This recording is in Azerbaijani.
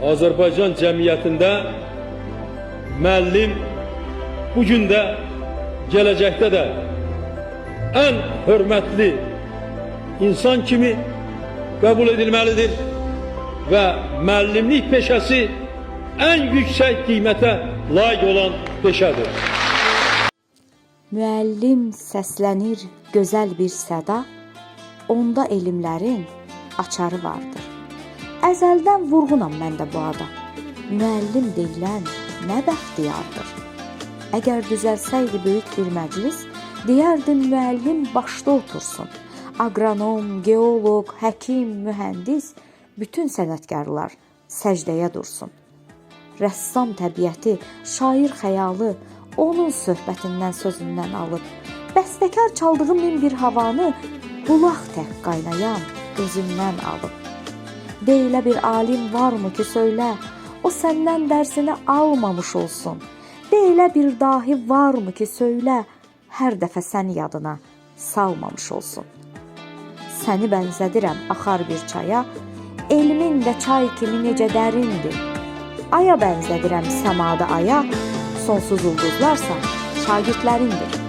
Azərbaycan cəmiyyətində müəllim bugün də, gələcəkdə də ən hörmətli insan kimi qəbul edilməlidir və müəllimlik peşəsi ən yüksək qiymətə layiq olan peşədir. Müəllim səslənir gözəl bir səda, onda elmlərin açarı vardır. Əzəldən vurğunam mən də bu ada. Müəllim deyilən nə bəxtiyardır. Əgər düzəlsəydi böyük bir məclis, deyərdim müəllim başda otursun. Aqronom, geoloq, həkim, mühəndis, bütün sənətkarlar səcdəyə dursun. Rəssam təbiəti, şair xəyalı onun söhbətindən, sözündən alıb. Bəstəkar çaldığı min bir havanı qulaq tək qaynayan gözündən alıb. Deyilə bir alim varmı ki söylə, o səndən dərsini almamış olsun. Deyilə bir dahi varmı ki söylə, hər dəfə sən yadına salmamış olsun. Səni bənzədirəm axar bir çaya, elmin də çay kimi necə dərindir. Aya bənzədirəm səmada aya, sonsuz ulduzlarsa şagirdlərindir.